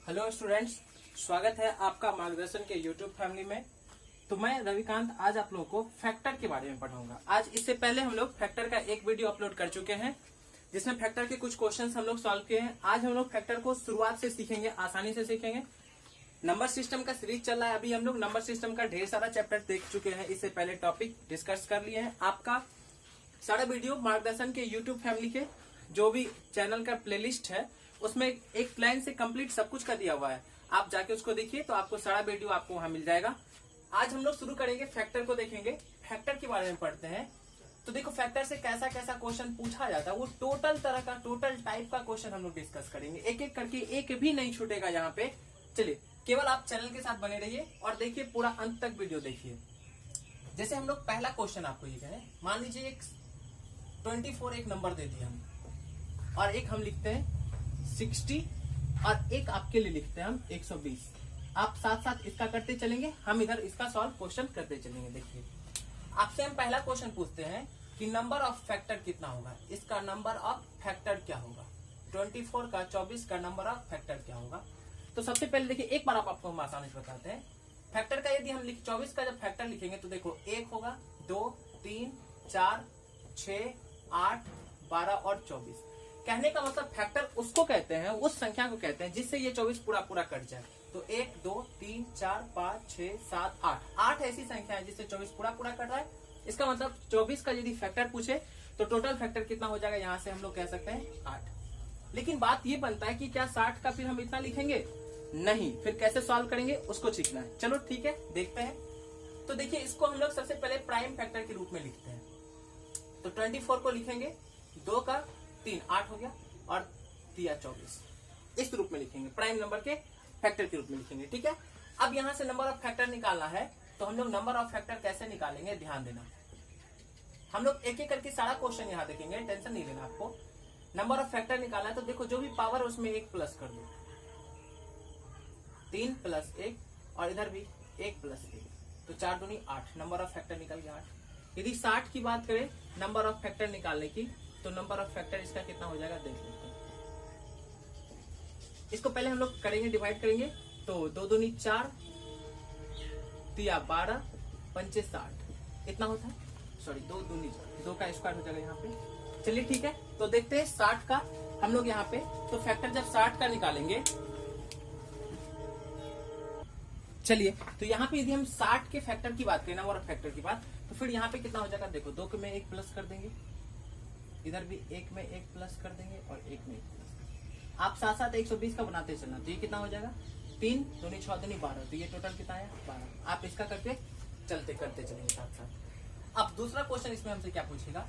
Hello students, स्वागत है आपका मार्गदर्शन के यूट्यूब फैमिली में। तो मैं रविकांत आज आप लोगों को फैक्टर के बारे में पढ़ाऊंगा। आज इससे पहले हम लोग फैक्टर का एक वीडियो अपलोड कर चुके हैं जिसमें फैक्टर के कुछ क्वेश्चंस हम लोग सॉल्व किए हैं। आज हम लोग फैक्टर को शुरुआत से सीखेंगे, आसानी से सीखेंगे। नंबर सिस्टम का सीरीज चल रहा है। अभी हम लोग नंबर सिस्टम का ढेर सारा चैप्टर देख चुके हैं, इससे पहले टॉपिक डिस्कस कर लिए हैं। आपका सारा वीडियो मार्गदर्शन के यूट्यूब फैमिली के जो भी चैनल का प्लेलिस्ट है उसमें एक लाइन से कंप्लीट सब कुछ का दिया हुआ है। आप जाके उसको देखिए तो आपको सारा वीडियो आपको वहां मिल जाएगा। आज हम लोग शुरू करेंगे, फैक्टर को देखेंगे, फैक्टर के बारे में पढ़ते हैं। तो देखो फैक्टर से कैसा कैसा क्वेश्चन पूछा जाता है, वो टोटल तरह का, टोटल टाइप का क्वेश्चन हम लोग डिस्कस करेंगे। एक एक करके, एक भी नहीं छूटेगा यहाँ पे। चलिए, केवल आप चैनल के साथ बने रहिए और देखिए, पूरा अंत तक वीडियो देखिए। जैसे हम लोग पहला क्वेश्चन आपको ये कहें, मान लीजिए एक 24 एक नंबर दे दिया हम, और एक हम लिखते हैं 60 और एक आपके लिए लिखते हैं हम 120। आप साथ साथ इसका करते चलेंगे, हम इधर इसका सॉल्व क्वेश्चन करते चलेंगे। देखिए, आपसे हम पहला क्वेश्चन पूछते हैं कि नंबर ऑफ फैक्टर कितना होगा। इसका नंबर ऑफ फैक्टर क्या होगा, 24 का 24 का नंबर ऑफ फैक्टर क्या होगा। तो सबसे पहले देखिए, एक बार आपको हम आसानी से बताते हैं। फैक्टर का यदि हम 24 का जब फैक्टर लिखेंगे तो देखो 1 होगा, 2, 3, 4, 6, 8, 12 और 24। कहने का मतलब फैक्टर उसको कहते हैं, उस संख्या को कहते हैं जिससे ये 24 पूरा पूरा कट जाए। तो 1, 2, 3, 4, 5, 6, 7, 8, 8 ऐसी संख्या है जिससे 24 पूरा पूरा कट रहा है। इसका मतलब 24 का यदि फैक्टर पूछे तो टोटल फैक्टर कितना हो जाएगा, यहाँ से हम लोग कह सकते हैं 8। लेकिन बात ये बनता है कि क्या 60 का फिर हम इतना लिखेंगे? नहीं, फिर कैसे सॉल्व करेंगे उसको सीखना है। चलो ठीक है, देखते हैं। तो देखिए, इसको हम लोग सबसे पहले प्राइम फैक्टर के रूप में लिखते हैं। तो 24 को लिखेंगे 2 का 3, 8 हो गया, और 3 24, इस रूप में लिखेंगे, प्राइम नंबर के फैक्टर के रूप में लिखेंगे। ठीक है, अब यहां से नंबर ऑफ फैक्टर निकालना है। तो हम लोग नंबर ऑफ फैक्टर कैसे निकालेंगे, ध्यान देना। हम लोग एक एक करके सारा क्वेश्चन यहाँ देखेंगे, टेंशन नहीं लेना आपको। नंबर ऑफ फैक्टर निकालना है तो देखो, जो भी पावर उसमें 1 प्लस कर दो, 3 + 1, और इधर भी 1 + 1, तो 4 दूनी 8, नंबर ऑफ फैक्टर निकल गया 8। यदि 60 की बात करें नंबर ऑफ फैक्टर निकालने की, तो नंबर ऑफ फैक्टर इसका कितना हो जाएगा देख लेते हैं। इसको पहले हम लोग करेंगे, डिवाइड करेंगे। तो 2 दूनी 4, 3 12, 5 60, इतना होता है। सॉरी, 2 दूनी 4, 2 का स्क्वायर हो जाएगा यहाँ पे। चलिए ठीक है, तो देखते हैं 60 का हम लोग यहाँ पे। तो फैक्टर जब 60 का निकालेंगे, चलिए, तो यहाँ पे यदि हम 60 के फैक्टर की बात करें, नंबर ऑफ फैक्टर की बात, तो फिर यहाँ पे कितना हो जाएगा देखो, 2 में 1 प्लस कर देंगे, इधर भी 1 में 1 प्लस कर देंगे, और 1 में 1 प्लस। आप साथ साथ 120 का बनाते चलना। तो ये कितना हो जाएगा, 3 दूनी 6 दूनी 12, तो ये टोटल कितना आया 12। आप इसका करके चलते करते चलेंगे साथ साथ। अब दूसरा क्वेश्चन इसमें हमसे क्या पूछेगा,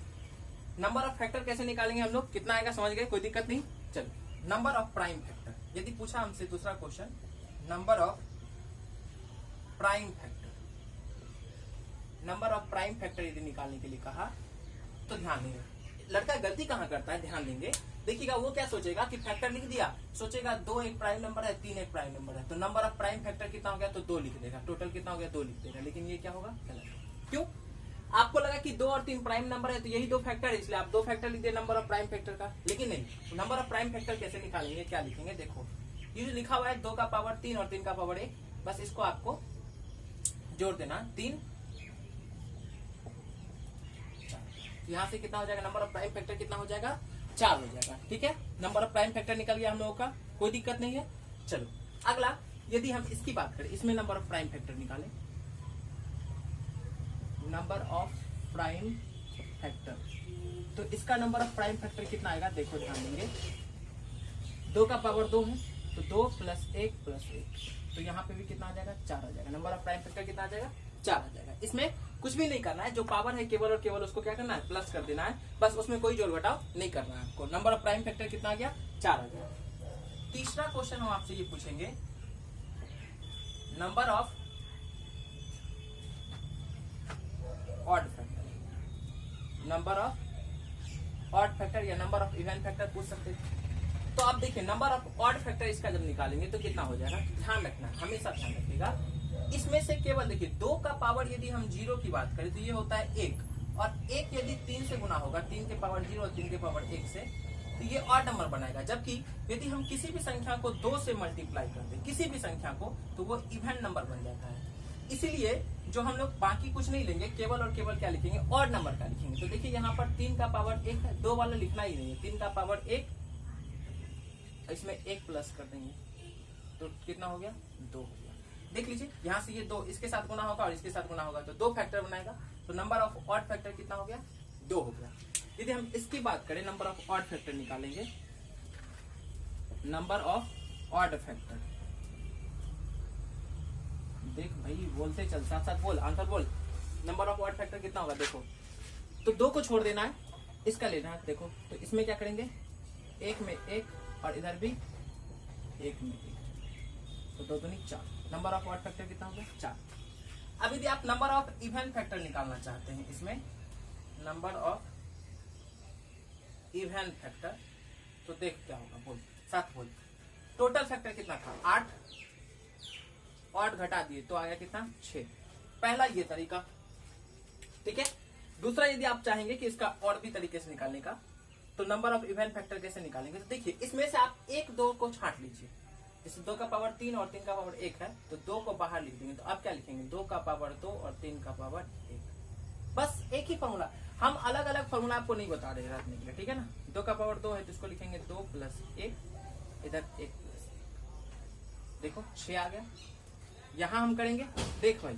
नंबर ऑफ फैक्टर कैसे निकालेंगे हम लोग, कितना आएगा समझ गए, कोई दिक्कत नहीं। चलो, नंबर ऑफ प्राइम फैक्टर यदि पूछा हमसे, दूसरा question, number of prime factor, number of prime factor यदि निकालने के लिए कहा, तो ध्यान देंगे लड़का गलती कहाँ करता है, ध्यान देंगे। देखिएगा, वो क्या सोचेगा कि फैक्टर लिख दिया, सोचेगा 2 एक प्राइम नंबर है, 3 एक प्राइम नंबर है, तो नंबर ऑफ प्राइम फैक्टर कितना हो गया, तो 2 लिख देगा। टोटल कितना हो गया, 2 लिख देगा। लेकिन ये क्या होगा, गलत। क्यों? आपको लगा कि 2 और 3 प्राइम नंबर है, तो यही 2 फैक्टर है, इसलिए आप 2 फैक्टर लिख दिए नंबर ऑफ प्राइम फैक्टर का। लेकिन नहीं, नंबर ऑफ प्राइम फैक्टर कैसे निकालेंगे, क्या लिखेंगे, देखो ये जो लिखा हुआ है 2 का पावर 3 और 3 का पावर 1, बस इसको आपको जोड़ देना, 3। यहाँ से कितना हो जाएगा, नंबर ऑफ प्राइम फैक्टर कितना हो जाएगा, 4 हो जाएगा। ठीक है, नंबर ऑफ प्राइम फैक्टर निकल गया हम लोगों का, कोई दिक्कत नहीं है। चलो अगला, यदि हम इसकी बात करें, इसमें नंबर ऑफ प्राइम फैक्टर निकालें, नंबर ऑफ प्राइम फैक्टर, तो इसका नंबर ऑफ प्राइम फैक्टर कितना आएगा, देखो ध्यान देंगे। 2 का पावर 2 है, तो 2 + 1 + 1, तो यहाँ पे भी कितना आ जाएगा, 4 आ जाएगा। नंबर ऑफ प्राइम फैक्टर कितना आ जाएगा, 4 आ जाएगा। इसमें कुछ भी नहीं करना है, जो पावर है केवल और केवल उसको क्या करना है, प्लस कर देना है, बस उसमें कोई जोड़ घटाव नहीं करना है आपको। नंबर ऑफ प्राइम फैक्टर कितना आ गया, 4 आ गया। तीसरा क्वेश्चन हम आपसे ये पूछेंगे, number of odd factor, number of odd factor या नंबर ऑफ इवन फैक्टर पूछ सकते हैं। तो आप देखिए, नंबर ऑफ ऑड फैक्टर इसका जब निकालेंगे तो कितना हो जाएगा, ध्यान रखना, हमेशा ध्यान रखिएगा। इसमें से केवल देखिए, 2 का पावर यदि हम 0 की बात करें तो ये होता है 1, और 1 यदि 3 से गुना होगा, 3 के पावर 0 और 3 के पावर 1 से, तो ये ऑड नंबर बनाएगा। जबकि यदि हम किसी भी संख्या को 2 से मल्टीप्लाई कर दें, किसी भी संख्या को, तो वो इवन नंबर बन जाता है। इसीलिए जो हम लोग बाकी कुछ नहीं लेंगे, केवल और केवल क्या लिखेंगे, ऑड नंबर का लिखेंगे। तो देखिए यहाँ पर 3 का पावर 1 है, 2 वाला लिखना ही नहीं है, 3 का पावर 1, इसमें 1 प्लस कर देंगे तो कितना हो गया, 2 हो गया। देख लीजिए यहाँ से ये 2 इसके साथ गुना होगा और इसके साथ गुना होगा तो 2 फैक्टर बनाएगा। तो नंबर ऑफ ऑड फैक्टर कितना हो गया, 2 हो गया। यदि हम इसकी बात करें, नंबर ऑफ ऑड फैक्टर निकालेंगे, नंबर ऑफ ऑड फैक्टर, देख भाई बोलते चल, साथ साथ बोल, आंसर बोल। नंबर ऑफ ऑड फैक्टर कितना होगा, देखो तो 2 को छोड़ देना है, इसका लेना है। देखो तो इसमें क्या करेंगे, 1 में 1 और इधर भी 1 में 1, तो 2 दूनी 4। नंबर ऑफ ऑड फैक्टर कितना होगा, 4। अब यदि आप नंबर ऑफ इवन फैक्टर निकालना चाहते हैं, इसमें नंबर ऑफ इवन फैक्टर, तो देख क्या होगा, बोल साथ बोल। टोटल फैक्टर कितना था, 8, ऑड घटा दिए तो आ गया कितना, 6। पहला ये तरीका, ठीक है। दूसरा यदि आप चाहेंगे कि इसका और भी तरीके से निकालने का, तो नंबर ऑफ इवन फैक्टर कैसे निकालेंगे, तो देखिए इसमें से आप 1, 2 को छांट लीजिए। जैसे 2 का पावर 3 और 3 का पावर 1 है, तो 2 को बाहर लिख देंगे। तो आप क्या लिखेंगे, 2 का पावर 2 और 3 का पावर 1। बस एक ही फॉर्मूला, हम अलग अलग फॉर्मूला आपको नहीं बता रहे रखने के लिए, ठीक है ना। 2 का पावर 2 है तो इसको लिखेंगे 2 प्लस 1, इधर 1 प्लस 1, देखो 6 आ गया। यहाँ हम करेंगे, देख भाई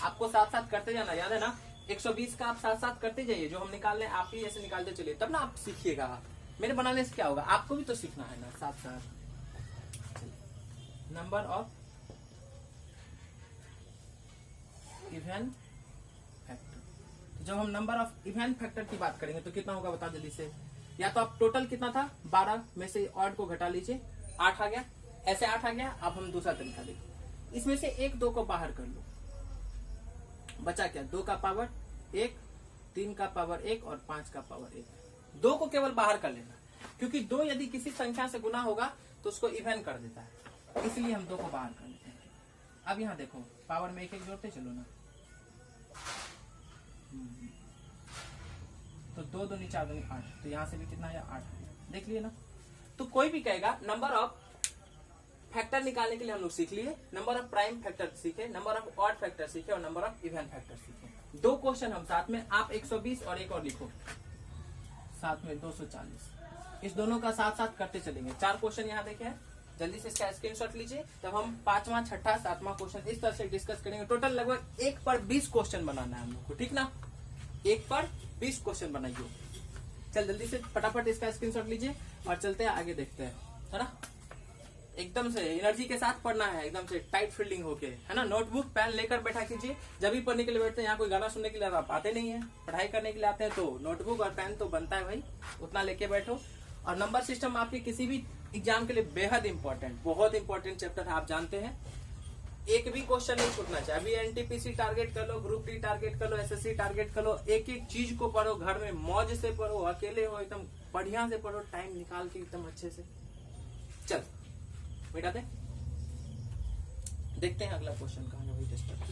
आपको साथ साथ करते जाना, याद है ना, 120 का आप साथ साथ करते जाइए। जो हम निकाल रहे हैं आप ही ऐसे निकालते चलिए, तब ना आप सीखिएगा। मेरे बनाने से क्या होगा, आपको भी तो सीखना है ना साथ साथ। नंबर ऑफ इवन फैक्टर, तो जब हम नंबर ऑफ इवन फैक्टर की बात करेंगे तो कितना होगा, बता जल्दी से। या तो आप टोटल कितना था, 12 में से ऑड को घटा लीजिए, 8 आ गया, ऐसे 8 आ गया। अब हम दूसरा तरीका देखो, इसमें से 1, 2 को बाहर कर लो, बचा क्या, 2 का पावर 1, 3 का पावर 1 और 5 का पावर 1। 2 को केवल बाहर कर लेना, क्योंकि 2 यदि किसी संख्या से गुना होगा तो उसको इवन कर देता है, इसलिए हम 2 को बाहर कर लेते हैं। अब यहाँ देखो पावर में 1 1 जोड़ते चलो ना, तो 2 दूनी 4 दूनी 8, तो यहाँ से भी कितना आया, 8। देख लिए ना। तो कोई भी कहेगा नंबर ऑफ फैक्टर निकालने के लिए हम लोग सीख लिए, नंबर ऑफ प्राइम फैक्टर सीखे, नंबर ऑफ ऑड फैक्टर सीखे और नंबर ऑफ इवन फैक्टर सीखे। 2 क्वेश्चन हम साथ में, आप 120 और एक और लिखो साथ में 240, इस दोनों का साथ साथ करते चलेंगे। 4 क्वेश्चन यहाँ देखे हैं, जल्दी से इसका स्क्रीनशॉट लीजिए। तब हम 5वां, 6ठा, 7वां क्वेश्चन इस तरह से डिस्कस करेंगे। टोटल लगभग 1 पर 20 क्वेश्चन बनाना है हम लोग को, ठीक ना। 1 पर 20 क्वेश्चन बनाइए। चल जल्दी से फटाफट इसका स्क्रीनशॉट लीजिए और चलते हैं आगे, देखते हैं, है ना। एकदम से एनर्जी के साथ पढ़ना है, एकदम से टाइट फील्डिंग होके, है ना। नोटबुक पेन लेकर बैठा कीजिए। जब भी पढ़ने के लिए बैठते हैं, यहाँ कोई गाना सुनने के लिए आप आते नहीं है, पढ़ाई करने के लिए आते हैं, तो नोटबुक और पेन तो बनता है भाई, उतना लेके बैठो। और नंबर सिस्टम आपके किसी भी एग्जाम के लिए बेहद इंपॉर्टेंट, बहुत इंपॉर्टेंट चैप्टर है, आप जानते हैं। एक भी क्वेश्चन नहीं छूटना चाहिए। अभी एनटीपीसी टारगेट कर लो, ग्रुप डी टारगेट कर लो, एसएससी टारगेट कर लो, एक एक चीज को पढ़ो, घर में मौज से पढ़ो, अकेले हो एकदम बढ़िया से पढ़ो, टाइम निकाल के एकदम अच्छे से। चल बेटा दे, देखते हैं अगला क्वेश्चन कहाँ है, वही टेस्टर।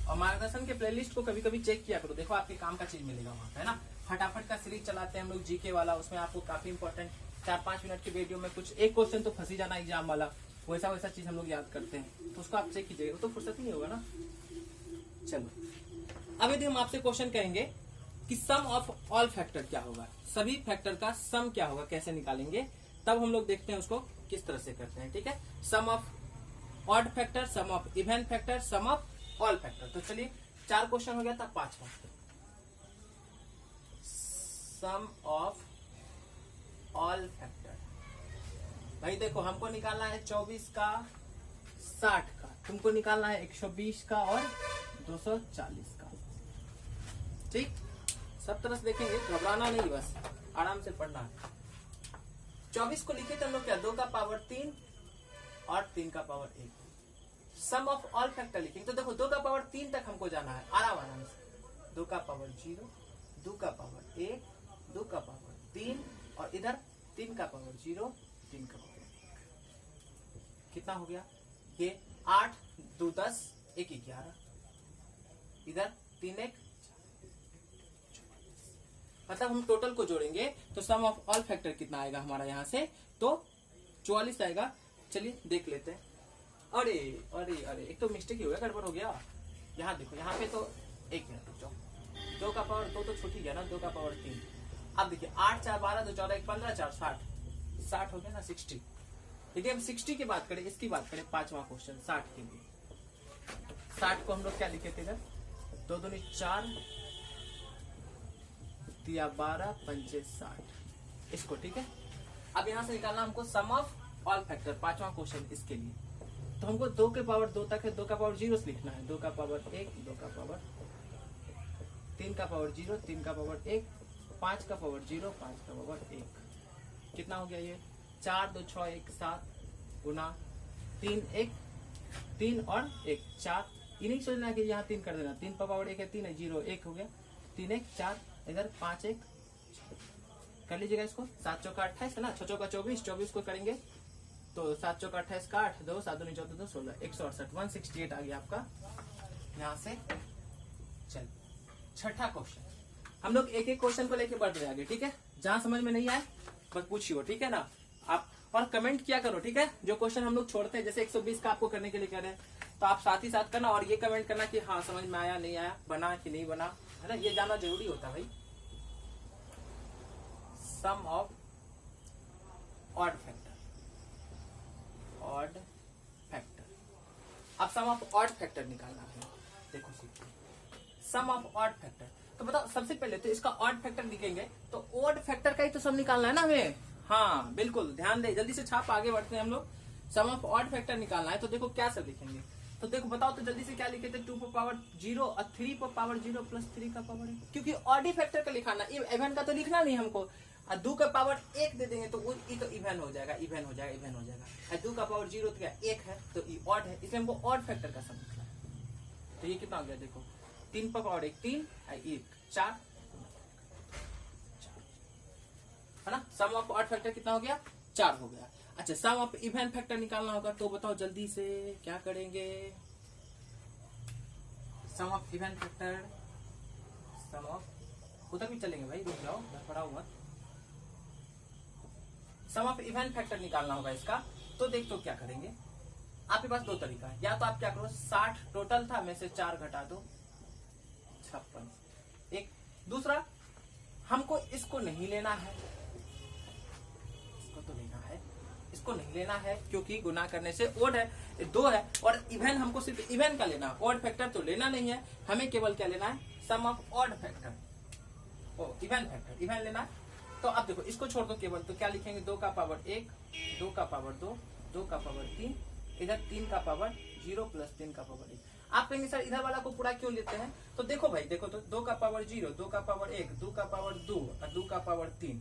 और मार्गदर्शन के प्लेलिस्ट को कभी कभी चेक किया करो, देखो आपके काम का चीज मिलेगा वहां पे, है ना। फटाफट का सीरीज चलाते हैं हम लोग जीके वाला, उसमें आपको काफी इंपॉर्टेंट 4-5 मिनट के वीडियो में कुछ एक क्वेश्चन तो फंसी जाना एग्जाम वाला, वैसा वैसा चीज हम लोग याद करते हैं, तो उसको आप चेक कीजिएगा, तो फुर्सत नहीं होगा ना। चलो अब यदि हम आपसे क्वेश्चन कहेंगे कि सम ऑफ ऑल फैक्टर क्या होगा, सभी फैक्टर का सम क्या होगा, कैसे निकालेंगे, तब हम लोग देखते हैं उसको किस तरह से करते हैं, ठीक है। Sum of odd factor, sum of even factor, sum of all factor. तो चलिए 4 क्वेश्चन हो गया था, 5वां सम ऑफ ऑल फैक्टर। भाई देखो हमको निकालना है 24 का, 60 का, तुमको निकालना है 120 का और 240 का, ठीक। सब तरह से देखेंगे, घबराना नहीं, बस आराम से पढ़ना है। 24 को लिखे तो हम लोग क्या, 2 का पावर 3 और 3 का power 1। Sum of all factor लिखेंगे तो देखो 2 का पावर 3 तक हमको जाना है, आराम से। 2 का पावर 0, 2 का पावर 1, 2 का पावर 3 और इधर 3 का पावर 0, 3 का पावर 1। कितना हो गया ये 8 2 10 1 11, इधर 3 1, मतलब हम टोटल को जोड़ेंगे तो सम ऑफ ऑल फैक्टर कितना आएगा हमारा यहाँ से, तो 44 आएगा। चलिए देख लेते हैं। अरे अरे अरे एक तो मिस्टेक ही हो गया, गड़बड़ हो गया। यहाँ देखो, यहाँ पे तो 1 मिनट, 2 का पावर 2 तो छूट ही गया ना, 2 का पावर 3। अब देखिए 8 4 12 2 14 1 15 4 60, 60 हो गया ना 60। यदि हम 60 की बात करें, इसकी बात करें, 5वां क्वेश्चन 60 के लिए, 60 को हम लोग क्या लिखे थे इधर, 2 दूनी 4 दिया 12 पंचे 60, इसको। ठीक है, अब यहां से निकालना हमको सम ऑफ ऑल फैक्टर, 5वां क्वेश्चन इसके लिए। तो हमको 2 के पावर 2 तक है, 2 का पावर 0 से लिखना है, 2 का पावर 1, 2 का पावर 3 का पावर 0, 3 का पावर 1, 5 का पावर 0, 5 का पावर 1। कितना हो गया ये 4 2 6 1 7 गुना 3 1, 3 और 1 4। ये नहीं सोचना कि यहाँ 3 कर देना, 3 का पावर 1 है, 3 है 0 1 हो गया, 3 1 4, इधर 5 1 कर लीजिएगा इसको। 7 चौका 28 है ना, 6 चौका 24, 24 को करेंगे तो 7 चौका 28 का 8 2 7 2 14 2 16 168, 168 आ गया आपका यहाँ से। चल छठा क्वेश्चन, हम लोग एक एक क्वेश्चन को लेके बढ़ रहे आगे। ठीक है, जहां समझ में नहीं आए बस पूछिए, ठीक है ना आप, और कमेंट किया करो। ठीक है, जो क्वेश्चन हम लोग छोड़ते हैं, जैसे 120 का आपको करने के लिए कह रहे हैं, तो आप साथ ही साथ करना और ये कमेंट करना कि हाँ समझ में आया नहीं आया, बना कि नहीं बना, है ना, ये जानना जरूरी होता है भाई। Sum of odd factor, odd factor. अब सम ऑफ ऑड फैक्टर निकालना है, देखो सीखिए सम ऑफ ऑड फैक्टर। तो बताओ, सबसे पहले तो इसका ऑड फैक्टर लिखेंगे, तो ऑड फैक्टर का ही तो सब निकालना है ना हमें। हाँ बिल्कुल, ध्यान दे, जल्दी से छाप, आगे बढ़ते हैं हम लोग। सम ऑफ ऑड फैक्टर निकालना है, तो देखो क्या सब लिखेंगे, तो देखो बताओ तो जल्दी से क्या लिखे थे, 2 पर पावर 0 और 3 पर पावर 0 प्लस 3 का पावर 1, क्योंकि ऑड ही फैक्टर का लिखाना, इवन का तो लिखना नहीं हमको। 2 का पावर 1 दे देंगे तो वो तो इवन हो जाएगा, इवन हो जाएगा, इवन हो जाएगा। 2 का पावर 0 तो क्या 1 है, तो ये ऑड है, इसलिए हमको ऑड फैक्टर का सम लिखना है। तो ये कितना हो गया, देखो 3 पर पावर 1 3 1 4 है ना। सम ऑफ ऑड फैक्टर कितना हो गया 4 हो गया। अच्छा, सम ऑफ इवन फैक्टर निकालना होगा, तो बताओ जल्दी से क्या करेंगे। Sum of even factor, sum of, उधर भी चलेंगे भाई, रुक जाओ, पढ़ाओ मत। सम ऑफ इवन फैक्टर निकालना होगा इसका, तो देख तो क्या करेंगे, आपके पास 2 तरीका है। या तो आप क्या करो, 60 टोटल था, में से 4 घटा दो 56। एक दूसरा, हमको इसको नहीं लेना है, इसको तो लेना है, इसको नहीं लेना है क्योंकि गुना करने से ओड है, 2 है, और इवन हमको सिर्फ इवन का लेना, ऑड फैक्टर तो लेना नहीं है हमें, केवल क्या लेना है, sum of odd factor, even factor, even लेना है। तो अब देखो इसको छोड़ दो केवल, तो क्या लिखेंगे, 2 का पावर 1, 2 का पावर 2, 2 का पावर 3, इधर 3 का पावर 0 प्लस 3 का पावर 1। आप कहेंगे सर इधर वाला को पूरा क्यों लेते हैं, तो देखो भाई, देखो तो 2 का पावर 0, 2 का पावर 1, 2 का पावर 2 और 2 का पावर 3,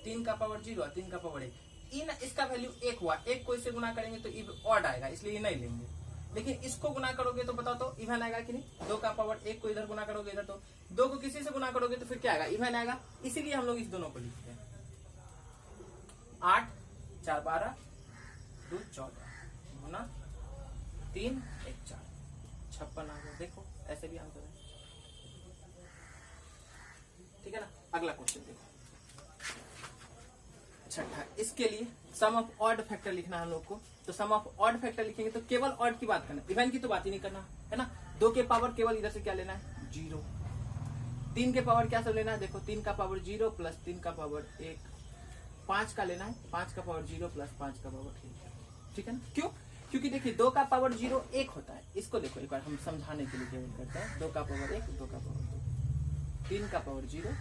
3 का पावर 0 और 3 का पावर 1, इन इसका वैल्यू 1 हुआ, 1 को इससे गुना करेंगे तो ऑड आएगा, इसलिए ये नहीं लेंगे। लेकिन इसको गुना करोगे तो बताओ तो इवन आएगा कि नहीं, 2 का पावर 1 को इधर गुना करोगे इधर, तो 2 को किसी से गुना करोगे तो फिर क्या आएगा, इवन आएगा, इसीलिए हम लोग इस दोनों को लिखते हैं। 8 4 12 2 14 गुना 3 1 4 56 आ गया। देखो ऐसे भी आंसर है, ठीक है ना। अगला क्वेश्चन देखो, छठा, इसके लिए सम ऑफ ऑड फैक्टर लिखना है हम लोग को। तो सम ऑफ ऑड फैक्टर लिखेंगे तो केवल ऑड की बात करना, इवन की तो बात ही नहीं करना, है ना। 2 के पावर केवल इधर से क्या लेना है, 0। 3 के पावर क्या सब लेना है, देखो 3 का पावर 0 प्लस 3 का पावर 1, 5 का लेना है, 5 का पावर 0 प्लस 5 का पावर 1, ठीक है ना। क्यों, क्योंकि देखिए 2 का पावर 0 1 होता है, इसको देखो एक बार हम समझाने के लिए केवल करते हैं। 2 का पावर 1, 2 का पावर 2, 3 का पावर 0,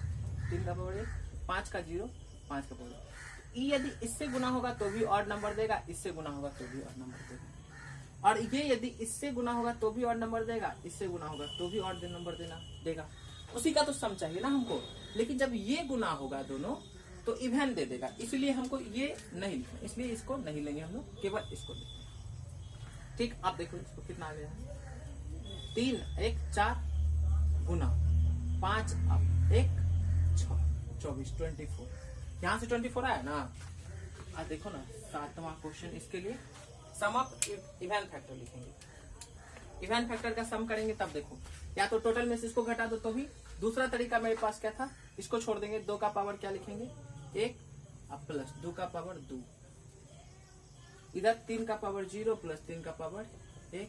3 का पावर 1, 5 का 0, 5 का पावर 1। यदि इससे गुना होगा तो भी ऑड नंबर देगा, इससे गुना होगा तो भी ऑड नंबर देगा, और ये यदि इससे गुना होगा तो भी ऑड नंबर देगा, इससे गुना होगा तो भी ऑड नंबर देगा। उसी का तो सम चाहिए ना हमको। लेकिन जब ये गुना होगा दोनों तो इवन दे देगा, इसलिए हमको ये नहीं लिखना, इसलिए इसको नहीं लेंगे हम लोग, केवल इसको लेंगे। ठीक, आप देखो इसको कितना आ गया है, 3 1 4 गुना 5 1 6 24 24, यहाँ से 24 आया ना। आज देखो ना 7वां क्वेश्चन, इसके लिए सम ऑफ इवन फैक्टर लिखेंगे। इवन फैक्टर का सम करेंगे तब देखो, या तो टोटल में से इसको घटा दो तो भी। दूसरा तरीका मेरे पास क्या था, इसको छोड़ देंगे, 2 का पावर क्या लिखेंगे 1 प्लस 2 का पावर 2, इधर 3 का पावर 0 प्लस 3 का पावर 1,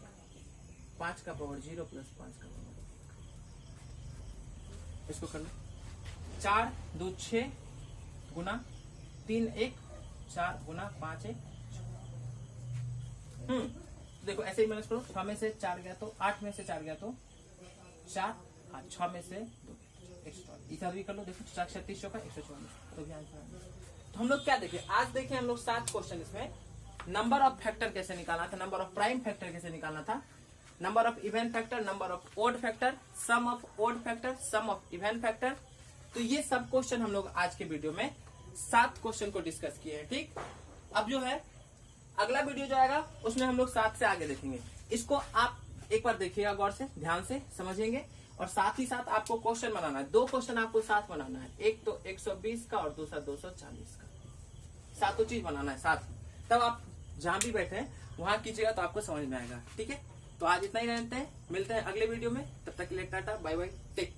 5 का पावर 0 प्लस 5 का पावर। इसको कर लो 4 2 6 गुना 3 1 4 गुना 5 1। देखो ऐसे ही मैनेज करो, 6 में से 4 गया तो 8 में से 4 गया तो 4, 6 में से 2 144। इधर भी कर लो, देखो 4 36 का 144, तो भी आंसर आएगा। तो हम लोग क्या देखे, आज देखे हम लोग 7 क्वेश्चन। इसमें नंबर ऑफ फैक्टर कैसे निकालना था, नंबर ऑफ प्राइम फैक्टर कैसे निकालना था, number of even factor, number of odd factor, sum of odd factor, sum of even factor. तो ये सब क्वेश्चन हम लोग आज के वीडियो में 7 क्वेश्चन को डिस्कस किए हैं। ठीक, अब जो है अगला वीडियो जो आएगा उसमें हम लोग 7 से आगे देखेंगे। इसको आप एक बार देखिएगा, गौर से ध्यान से समझेंगे, और साथ ही साथ आपको क्वेश्चन बनाना है। 2 क्वेश्चन आपको साथ बनाना है, एक तो 120 का और दूसरा 240 का। सातों चीज बनाना है साथ, तब आप जहां भी बैठे हैं वहां कीजिएगा तो आपको समझ में आएगा। ठीक है, तो आज इतना ही रहते हैं, मिलते हैं अगले वीडियो में, तब तक के लिए tata bye bye, take care.